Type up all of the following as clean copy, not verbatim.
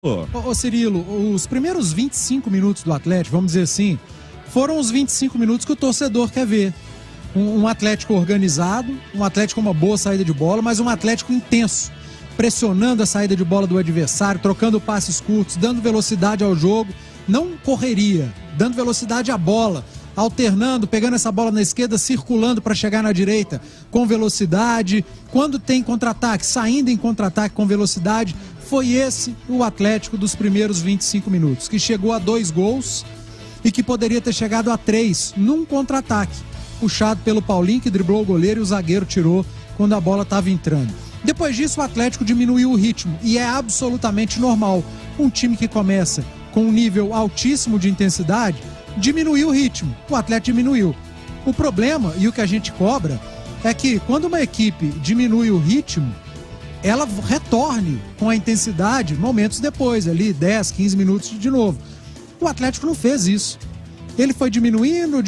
Ô Cirilo, os primeiros 25 minutos do Atlético, vamos dizer assim, foram os 25 minutos que o torcedor quer ver. Um Atlético organizado, um Atlético com uma boa saída de bola, mas um Atlético intenso, pressionando a saída de bola do adversário, trocando passes curtos, dando velocidade ao jogo, não correria, dando velocidade à bola, alternando, pegando essa bola na esquerda, circulando para chegar na direita com velocidade. Quando tem contra-ataque, saindo em contra-ataque com velocidade. Foi esse o Atlético dos primeiros 25 minutos, que chegou a 2 gols e que poderia ter chegado a 3 num contra-ataque, puxado pelo Paulinho, que driblou o goleiro e o zagueiro tirou quando a bola estava entrando. Depois disso, o Atlético diminuiu o ritmo, e é absolutamente normal. Um time que começa com um nível altíssimo de intensidade, diminuiu o ritmo. O Atlético diminuiu. O problema, e o que a gente cobra, é que quando uma equipe diminui o ritmo, ela retorne com a intensidade momentos depois, ali 10, 15 minutos de novo. O Atlético não fez isso. Ele foi diminuindo,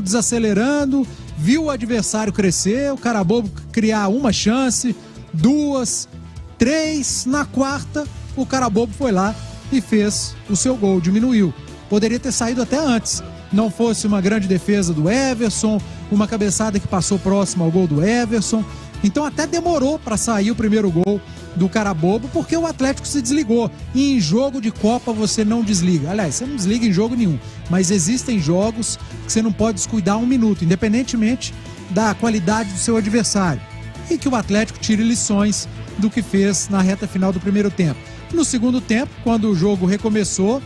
desacelerando, viu o adversário crescer, o Carabobo criar uma chance, 2, 3, na quarta, o Carabobo foi lá e fez o seu gol, diminuiu. Poderia ter saído até antes, não fosse uma grande defesa do Everson, uma cabeçada que passou próximo ao gol do Everson. Então até demorou para sair o primeiro gol do Carabobo, porque o Atlético se desligou. E em jogo de Copa você não desliga. Aliás, você não desliga em jogo nenhum. Mas existem jogos que você não pode descuidar um minuto, independentemente da qualidade do seu adversário. E que o Atlético tire lições do que fez na reta final do primeiro tempo. No segundo tempo, quando o jogo recomeçou,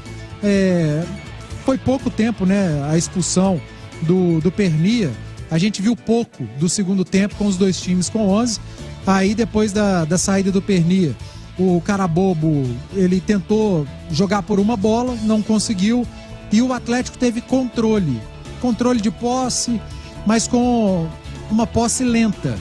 foi pouco tempo, né, a expulsão do Pernia. A gente viu pouco do segundo tempo com os dois times com 11. Aí depois da saída do Pernia, o Carabobo, ele tentou jogar por uma bola, não conseguiu. E o Atlético teve controle de posse, mas com uma posse lenta.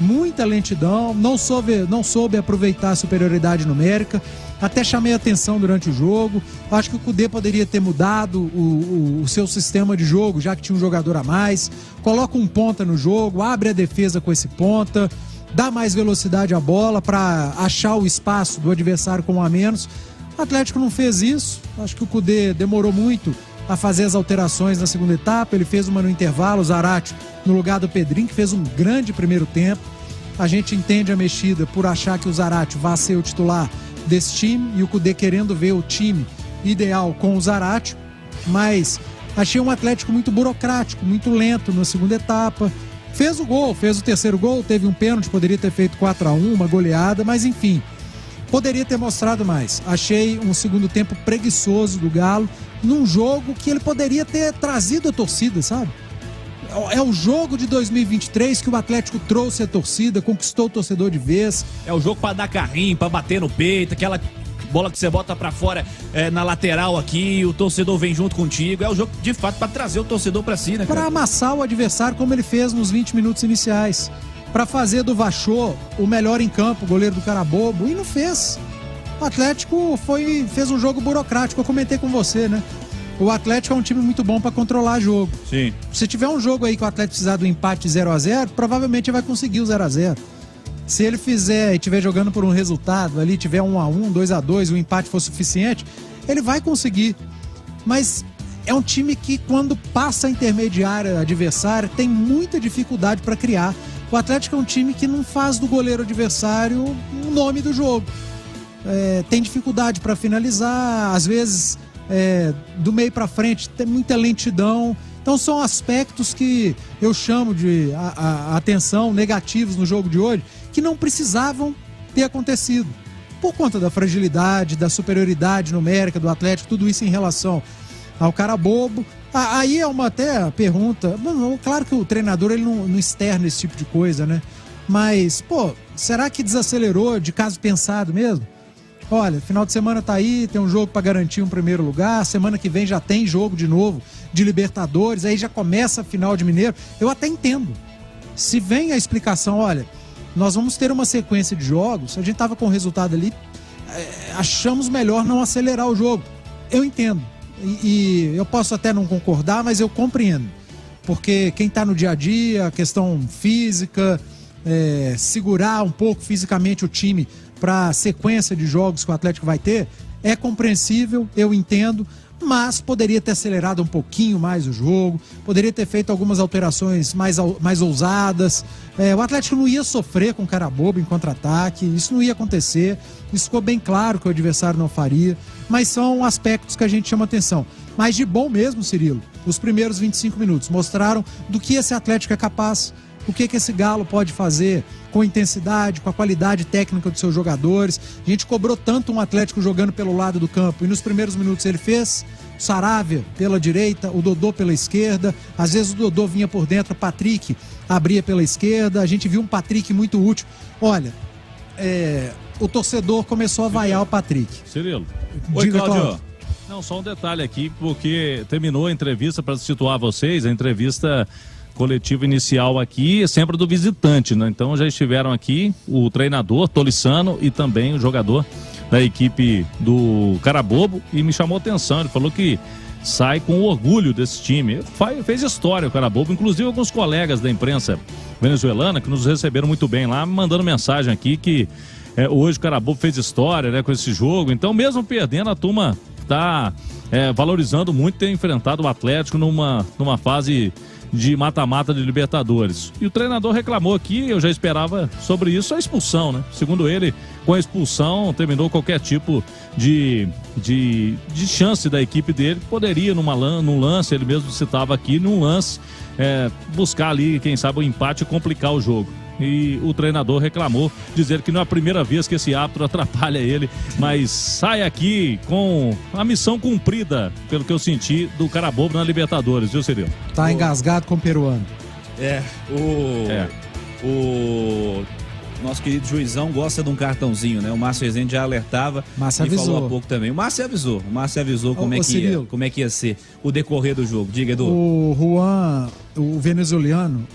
Muita lentidão, não soube aproveitar a superioridade numérica. Até chamei atenção durante o jogo. Acho que o Kudê poderia ter mudado o seu sistema de jogo, já que tinha um jogador a mais. Coloca um ponta no jogo, abre a defesa com esse ponta, dá mais velocidade à bola para achar o espaço do adversário com um a menos. O Atlético não fez isso. Acho que o Kudê demorou muito a fazer as alterações na segunda etapa. Ele fez uma no intervalo, o Zarate no lugar do Pedrinho, que fez um grande primeiro tempo. A gente entende a mexida por achar que o Zarate vai ser o titular desse time, e o Kudê querendo ver o time ideal com o Zarate, mas achei um Atlético muito burocrático, muito lento na segunda etapa. Fez o gol, fez o terceiro gol, teve um pênalti, poderia ter feito 4-1, uma goleada, mas enfim, poderia ter mostrado mais. Achei um segundo tempo preguiçoso do Galo, num jogo que ele poderia ter trazido a torcida, sabe? É o jogo de 2023 que o Atlético trouxe a torcida, conquistou o torcedor de vez. É o jogo pra dar carrinho, pra bater no peito, aquela bola que você bota pra fora na lateral aqui, o torcedor vem junto contigo. É o jogo, de fato, pra trazer o torcedor pra si, né, cara? Pra amassar o adversário como ele fez nos 20 minutos iniciais. Pra fazer do Vachô o melhor em campo, o goleiro do Carabobo, e não fez. O Atlético fez um jogo burocrático, eu comentei com você, né? O Atlético é um time muito bom para controlar jogo. Sim. Se tiver um jogo aí que o Atlético precisar do empate 0-0, provavelmente vai conseguir o 0-0. Se ele fizer e estiver jogando por um resultado ali, tiver 1-1, 2-2, o empate for suficiente, ele vai conseguir. Mas é um time que, quando passa a intermediária adversária, tem muita dificuldade para criar. O Atlético é um time que não faz do goleiro adversário o nome do jogo. Tem dificuldade para finalizar, às vezes do meio para frente tem muita lentidão. Então são aspectos que eu chamo de atenção negativos no jogo de hoje, que não precisavam ter acontecido por conta da fragilidade, da superioridade numérica do Atlético, tudo isso em relação ao Carabobo. Aí é uma até pergunta, claro que o treinador ele não externa esse tipo de coisa, né? Mas, será que desacelerou de caso pensado mesmo? Olha, final de semana tá aí, tem um jogo para garantir um primeiro lugar, semana que vem já tem jogo de novo de Libertadores, aí já começa a final de Mineiro. Eu até entendo. Se vem a explicação, olha, nós vamos ter uma sequência de jogos, a gente tava com o resultado ali, achamos melhor não acelerar o jogo. Eu entendo. E eu posso até não concordar, mas eu compreendo. Porque quem tá no dia a dia, a questão física, segurar um pouco fisicamente o time para a sequência de jogos que o Atlético vai ter, É compreensível, eu entendo, mas poderia ter acelerado um pouquinho mais o jogo, poderia ter feito algumas alterações mais ousadas. O Atlético não ia sofrer com cara bobo em contra-ataque, isso não ia acontecer, isso ficou bem claro que o adversário não faria, mas são aspectos que a gente chama atenção. Mas de bom mesmo, Cirilo, os primeiros 25 minutos mostraram do que esse Atlético é capaz, o que esse Galo pode fazer com intensidade, com a qualidade técnica dos seus jogadores. A gente cobrou tanto um Atlético jogando pelo lado do campo, e nos primeiros minutos ele fez. O Saravia pela direita, o Dodô pela esquerda, às vezes o Dodô vinha por dentro, o Patrick abria pela esquerda, a gente viu um Patrick muito útil. Olha, o torcedor começou a vaiar o Patrick. Cirilo. Oi, Cláudio. Não, só um detalhe aqui, porque terminou a entrevista, para situar vocês, a entrevista coletiva inicial aqui é sempre do visitante, né? Então já estiveram aqui o treinador Tolissano e também o jogador da equipe do Carabobo, e me chamou a atenção, ele falou que sai com orgulho desse time, fez história o Carabobo, inclusive alguns colegas da imprensa venezuelana que nos receberam muito bem lá, mandando mensagem aqui que hoje o Carabobo fez história, né, com esse jogo. Então mesmo perdendo, a turma está valorizando muito ter enfrentado o Atlético numa fase de mata-mata de Libertadores. E o treinador reclamou aqui, eu já esperava sobre isso, a expulsão, né? Segundo ele, com a expulsão, terminou qualquer tipo de chance da equipe dele. Poderia, num lance, ele mesmo citava aqui, num lance, buscar ali, quem sabe, o empate e complicar o jogo. E o treinador reclamou, dizer que não é a primeira vez que esse árbitro atrapalha ele, mas sai aqui com a missão cumprida, pelo que eu senti, do Carabobo na Libertadores, viu, Cirilo? Tá engasgado com o peruano. O nosso querido juizão gosta de um cartãozinho, né? O Márcio Rezende já alertava e falou há pouco também. O Márcio avisou como é que ia ser o decorrer do jogo. Diga, Edu. O Juan, o venezuelano,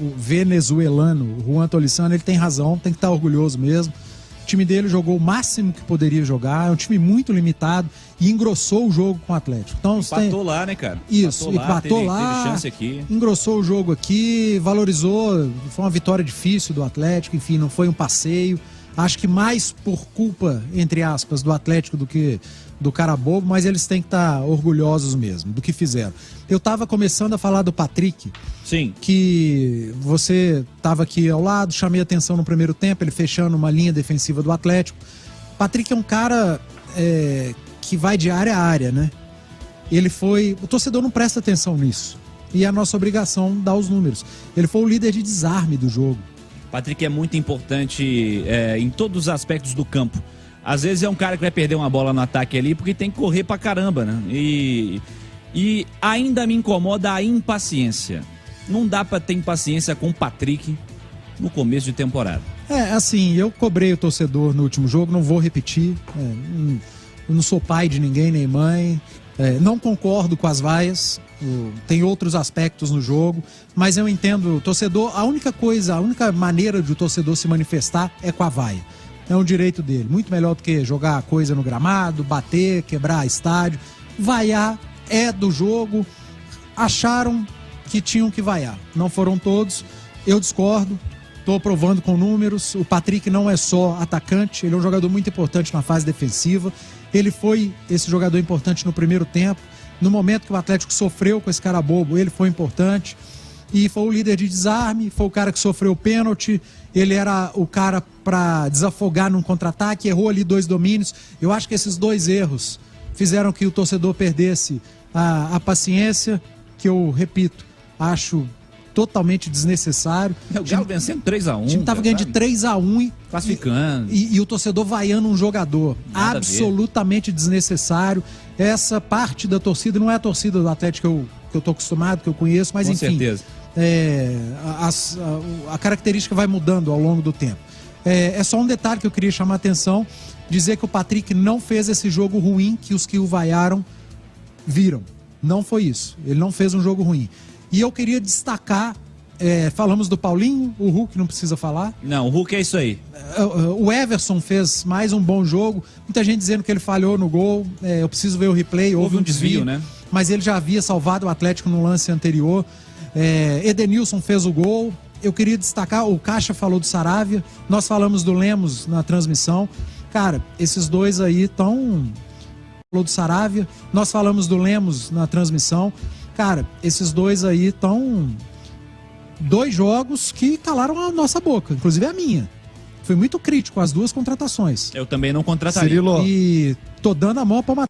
o Juan Tolissano, ele tem razão, tem que estar orgulhoso mesmo. O time dele jogou o máximo que poderia jogar, é um time muito limitado e engrossou o jogo com o Atlético. Então, empatou lá, né, cara? Isso, empatou lá, teve chance aqui. Engrossou o jogo aqui, valorizou, foi uma vitória difícil do Atlético, enfim, não foi um passeio. Acho que mais por culpa, entre aspas, do Atlético do que do Carabobo, mas eles têm que estar orgulhosos mesmo do que fizeram. Eu estava começando a falar do Patrick. Sim. Que você estava aqui ao lado, chamei atenção no primeiro tempo, ele fechando uma linha defensiva do Atlético. Patrick é um cara que vai de área a área, né? O torcedor não presta atenção nisso. E é a nossa obrigação dar os números. Ele foi o líder de desarme do jogo. Patrick é muito importante em todos os aspectos do campo. Às vezes é um cara que vai perder uma bola no ataque ali porque tem que correr pra caramba, né? E ainda me incomoda a impaciência. Não dá pra ter impaciência com o Patrick no começo de temporada. Assim, eu cobrei o torcedor no último jogo, não vou repetir. Eu não sou pai de ninguém, nem mãe. Não concordo com as vaias. Tem outros aspectos no jogo, mas eu entendo o torcedor. A única maneira de o torcedor se manifestar é com a vaia. É um direito dele, muito melhor do que jogar coisa no gramado, bater, quebrar estádio. Vaiar é do jogo. Acharam que tinham que vaiar, não foram todos. Eu discordo, estou provando com números. O Patrick não é só atacante, ele é um jogador muito importante na fase defensiva. Ele foi esse jogador importante no primeiro tempo. No momento que o Atlético sofreu com esse Carabobo, ele foi importante. E foi o líder de desarme, foi o cara que sofreu o pênalti. Ele era o cara para desafogar num contra-ataque, errou ali 2 domínios. Eu acho que esses 2 erros fizeram que o torcedor perdesse a paciência, que eu repito, acho totalmente desnecessário. O Galo vencendo 3-1. O time estava ganhando de 3-1 classificando. E o torcedor vaiando um jogador. Nada absolutamente desnecessário. Essa parte da torcida não é a torcida do Atlético que eu tô acostumado, que eu conheço, mas enfim. Com certeza. A característica vai mudando ao longo do tempo. É só um detalhe que eu queria chamar a atenção, dizer que o Patrick não fez esse jogo ruim que os que o vaiaram viram. Não foi isso. Ele não fez um jogo ruim. E eu queria destacar, falamos do Paulinho, o Hulk não precisa falar. Não, o Hulk é isso aí. O Everson fez mais um bom jogo. Muita gente dizendo que ele falhou no gol. Eu preciso ver o replay. Houve um desvio, né? Mas ele já havia salvado o Atlético no lance anterior. Edenilson fez o gol. Eu queria destacar, o Caixa falou do Saravia. Nós falamos do Lemos na transmissão. Cara, esses dois aí estão falou do Saravia, nós falamos do Lemos na transmissão. Cara, esses dois aí estão... 2 jogos que calaram a nossa boca, inclusive a minha. Fui muito crítico às 2 contratações. Eu também não contrataria. Cirilo. E tô dando a mão pra uma